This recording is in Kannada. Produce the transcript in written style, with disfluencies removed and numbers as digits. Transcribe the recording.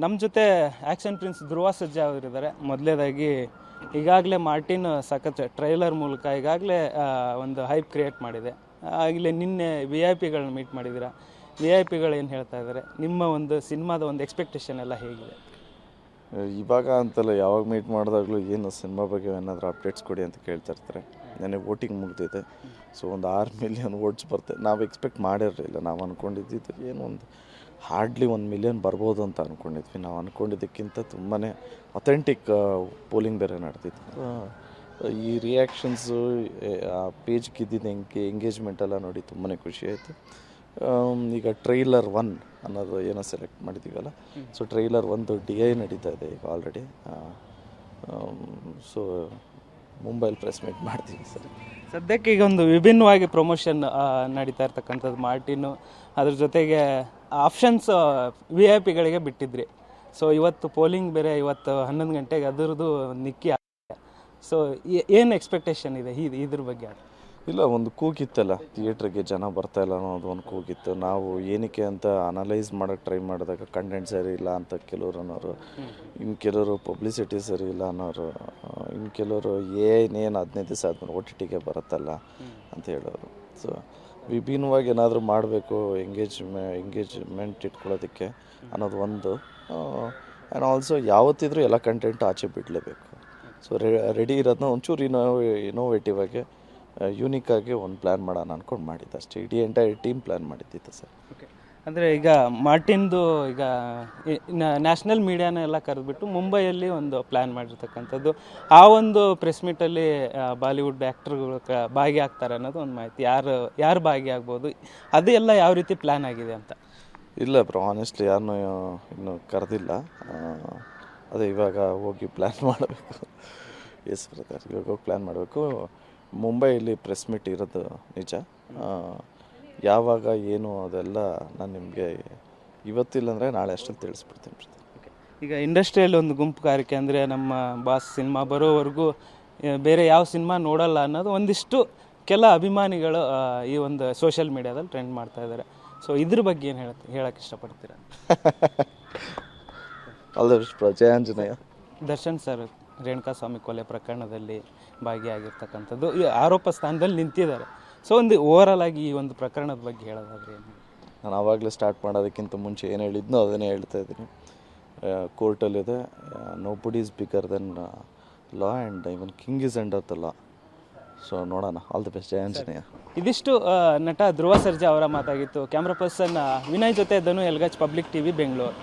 ನಮ್ಮ ಜೊತೆ ಆ್ಯಕ್ಷನ್ ಪ್ರಿನ್ಸ್ ಧ್ರುವ ಸರ್ಜಾ ಅವರಿದ್ದಾರೆ. ಮೊದಲೇದಾಗಿ ಈಗಾಗಲೇ ಮಾರ್ಟಿನ್ ಸಖತ್ ಟ್ರೈಲರ್ ಮೂಲಕ ಈಗಾಗಲೇ ಒಂದು ಹೈಪ್ ಕ್ರಿಯೇಟ್ ಮಾಡಿದೆ. ಆಗಲೇ ನಿನ್ನೆ VIP ಗಳನ್ನ ಮೀಟ್ ಮಾಡಿದ್ದೀರಾ. VIP ಗಳು ಏನು ಹೇಳ್ತಾ ಇದ್ದಾರೆ? ನಿಮ್ಮ ಒಂದು ಸಿನಿಮಾದ ಒಂದು ಎಕ್ಸ್ಪೆಕ್ಟೇಷನ್ ಎಲ್ಲ ಹೇಗಿದೆ? ಇವಾಗ ಅಂತಲ್ಲ, ಯಾವಾಗ ಮೀಟ್ ಮಾಡಿದಾಗಲೂ ಏನು ಸಿನಿಮಾ ಬಗ್ಗೆ ಏನಾದರೂ ಅಪ್ಡೇಟ್ಸ್ ಕೊಡಿ ಅಂತ ಕೇಳ್ತಾ ಇರ್ತಾರೆ. ನನಗೆ ವೋಟಿಂಗ್ ಮುಗ್ದಿದೆ, ಸೊ ಒಂದು 6 ಮಿಲಿಯನ್ ವೋಟ್ಸ್ ಬರುತ್ತೆ. ನಾವು ಎಕ್ಸ್ಪೆಕ್ಟ್ ಮಾಡಿರಲಿಲ್ಲ. ನಾವು ಅಂದ್ಕೊಂಡಿದ್ದು ಏನು ಒಂದು ಹಾರ್ಡ್ಲಿ 1 ಮಿಲಿಯನ್ ಬರ್ಬೋದು ಅಂತ ಅಂದ್ಕೊಂಡಿದ್ವಿ. ನಾವು ಅಂದ್ಕೊಂಡಿದ್ದಕ್ಕಿಂತ ತುಂಬಾ ಅಥೆಂಟಿಕ್ ಪೋಲಿಂಗ್ ಬೇರೆ ನಡೆದಿತ್ತು. ಈ ರಿಯಾಕ್ಷನ್ಸು, ಆ ಪೇಜ್ಗೆ ಇದ್ದಿದ್ದು ಎಂಗೇಜ್ಮೆಂಟ್ ಎಲ್ಲ ನೋಡಿ ತುಂಬಾ ಖುಷಿ ಆಯಿತು. ಈಗ ಟ್ರೈಲರ್ 1 ಅನ್ನೋದು ಏನೋ ಸೆಲೆಕ್ಟ್ ಮಾಡಿದ್ದೀವಲ್ಲ, ಸೊ ಟ್ರೈಲರ್ 1 DI ನಡೀತಾ ಇದೆ ಈಗ ಆಲ್ರೆಡಿ. ಸೊ ಮುಂಬೈಲಿ ಪ್ರೆಸ್ ಮೀಟ್ ಮಾಡ್ತೀವಿ ಸರ್. ಸದ್ಯಕ್ಕೆ ಈಗ ಒಂದು ವಿಭಿನ್ನವಾಗಿ ಪ್ರಮೋಷನ್ ನಡೀತಾ ಇರ್ತಕ್ಕಂಥದ್ದು ಮಾರ್ಟಿನು. ಅದ್ರ ಜೊತೆಗೆ ಆಪ್ಷನ್ಸ್ VIP ಗಳಿಗೆ ಬಿಟ್ಟಿದ್ರಿ. ಸೊ ಇವತ್ತು ಪೋಲಿಂಗ್ ಬೇರೆ, ಇವತ್ತು 11 ಗಂಟೆಗೆ ಅದರದ್ದು ನಿಕ್ಕಿ ಆಗಿದೆ. ಸೊ ಏನು ಎಕ್ಸ್ಪೆಕ್ಟೇಷನ್ ಇದೆ ಇದ್ರ ಬಗ್ಗೆ? ಇಲ್ಲ, ಒಂದು ಕೂಗಿತ್ತಲ್ಲ, ಥಿಯೇಟ್ರಿಗೆ ಜನ ಬರ್ತಾಯಿಲ್ಲ ಅನ್ನೋದು ಒಂದು ಕೂಗಿತ್ತು. ನಾವು ಏನಕ್ಕೆ ಅಂತ ಅನಲೈಸ್ ಮಾಡೋಕ್ಕೆ ಟ್ರೈ ಮಾಡಿದಾಗ ಕಂಟೆಂಟ್ ಸರಿ ಇಲ್ಲ ಅಂತ ಕೆಲವರು ಅನ್ನೋರು, ಇನ್ನು ಕೆಲವರು ಪಬ್ಲಿಸಿಟಿ ಸರಿ ಇಲ್ಲ ಅನ್ನೋರು, ಇನ್ನು ಕೆಲವರು ಏನೇನು 15 ದಿವಸ ಆದ್ಮೇಲೆ OTTಗೆ ಬರುತ್ತಲ್ಲ ಅಂತ ಹೇಳೋರು. ಸೊ ವಿಭಿನ್ನವಾಗಿ ಏನಾದರೂ ಮಾಡಬೇಕು, ಎಂಗೇಜ್ಮೆಂಟ್ ಇಟ್ಕೊಳ್ಳೋದಕ್ಕೆ ಅನ್ನೋದು ಒಂದು. ಆ್ಯಂಡ್ ಆಲ್ಸೋ ಯಾವತ್ತಿದ್ರೂ ಎಲ್ಲ ಕಂಟೆಂಟು ಆಚೆ ಬಿಡಲೇಬೇಕು. ಸೊ ರೆಡಿ ಇರೋದನ್ನ ಒಂಚೂರು ಇನೋವೇಟಿವ್ ಆಗಿ ಯೂನಿಕ್ಕಾಗಿ ಒಂದು ಪ್ಲ್ಯಾನ್ ಮಾಡೋಣ ಅಂದ್ಕೊಂಡು ಮಾಡಿದ್ದು ಅಷ್ಟೇ. ಇಡೀ ಎಂಟೈರ್ ಟೀಮ್ ಪ್ಲ್ಯಾನ್ ಮಾಡಿದ್ದಿತ್ತು ಸರ್. ಓಕೆ, ಅಂದರೆ ಈಗ ಮಾರ್ಟಿನ್ದು ಈಗ ನ್ಯಾಷನಲ್ ಮೀಡಿಯಾನ ಎಲ್ಲ ಕರೆದ್ಬಿಟ್ಟು ಮುಂಬೈಯಲ್ಲಿ ಒಂದು ಪ್ಲ್ಯಾನ್ ಮಾಡಿರ್ತಕ್ಕಂಥದ್ದು. ಆ ಒಂದು ಪ್ರೆಸ್ ಮೀಟಲ್ಲಿ ಬಾಲಿವುಡ್ ಆ್ಯಕ್ಟರ್ಗಳು ಭಾಗಿಯಾಗ್ತಾರೆ ಅನ್ನೋದು ಒಂದು ಮಾಹಿತಿ. ಯಾರು ಭಾಗಿಯಾಗ್ಬೋದು, ಅದು ಎಲ್ಲ ಯಾವ ರೀತಿ ಪ್ಲ್ಯಾನ್ ಆಗಿದೆ ಅಂತ? ಇಲ್ಲ ಬ್ರೋ, ಆನೆಸ್ಟ್ಲಿ ಯಾರನ್ನೂ ಇನ್ನೂ ಕರೆದಿಲ್ಲ. ಅದೇ ಇವಾಗ ಹೋಗಿ ಪ್ಲ್ಯಾನ್ ಮಾಡಬೇಕು. ಎಸ್ ಬ್ರದರ್, ಇವಾಗ ಹೋಗಿ ಪ್ಲ್ಯಾನ್ ಮಾಡಬೇಕು. ಮುಂಬೈಯಲ್ಲಿ ಪ್ರೆಸ್ ಮೀಟ್ ಇರೋದು ನಿಜ. ಯಾವಾಗ ಏನು ಅದೆಲ್ಲ ನಾನು ನಿಮಗೆ ಇವತ್ತಿಲ್ಲಂದರೆ ನಾಳೆ ಅಷ್ಟಲ್ಲಿ ತಿಳಿಸ್ಬಿಡ್ತೀನಿ. ಈಗ ಇಂಡಸ್ಟ್ರಿಯಲ್ಲಿ ಒಂದು ಗುಂಪುಗಾರಿಕೆ ಅಂದರೆ ನಮ್ಮ ಬಾಸ್ ಸಿನಿಮಾ ಬರೋವರೆಗೂ ಬೇರೆ ಯಾವ ಸಿನಿಮಾ ನೋಡಲ್ಲ ಅನ್ನೋದು ಒಂದಿಷ್ಟು ಕೆಲ ಅಭಿಮಾನಿಗಳು ಈ ಒಂದು ಸೋಷಿಯಲ್ ಮೀಡಿಯಾದಲ್ಲಿ ಟ್ರೆಂಡ್ ಮಾಡ್ತಾ ಇದ್ದಾರೆ. ಸೊ ಇದ್ರ ಬಗ್ಗೆ ಏನು ಹೇಳಕ್ಕೆ ಇಷ್ಟಪಡ್ತೀರಾ? ಜಯ ಆಂಜನೇಯ. ದರ್ಶನ್ ಸರ್ ರೇಣುಕಾಸ್ವಾಮಿ ಕೊಲೆ ಪ್ರಕರಣದಲ್ಲಿ ಭಾಗಿಯಾಗಿರ್ತಕ್ಕಂಥದ್ದು, ಈ ಆರೋಪ ಸ್ಥಾನದಲ್ಲಿ ನಿಂತಿದ್ದಾರೆ. ಸೊ ಒಂದು ಓವರಾಲ್ ಆಗಿ ಈ ಒಂದು ಪ್ರಕರಣದ ಬಗ್ಗೆ ಹೇಳೋದಾದ್ರೆ ಏನು? ನಾನು ಆವಾಗಲೇ ಸ್ಟಾರ್ಟ್ ಮಾಡೋದಕ್ಕಿಂತ ಮುಂಚೆ ಏನು ಹೇಳಿದ್ನೋ ಅದನ್ನೇ ಹೇಳ್ತಾ ಇದ್ದೀನಿ. ಕೋರ್ಟಲ್ಲಿದೆ, nobody is bigger than law and even king is under the law. So ನೋಡೋಣ. All the best. Jai Anjaneya. ಇದಿಷ್ಟು ನಟ ಧ್ರುವ ಸರ್ಜಾ ಅವರ ಮಾತಾಗಿತ್ತು. ಕ್ಯಾಮ್ರಾ ಪರ್ಸನ್ ವಿನಯ್ ಜೊತೆ ಧನು ಎಲ್ಗಚ್, ಪಬ್ಲಿಕ್ TV, ಬೆಂಗಳೂರು.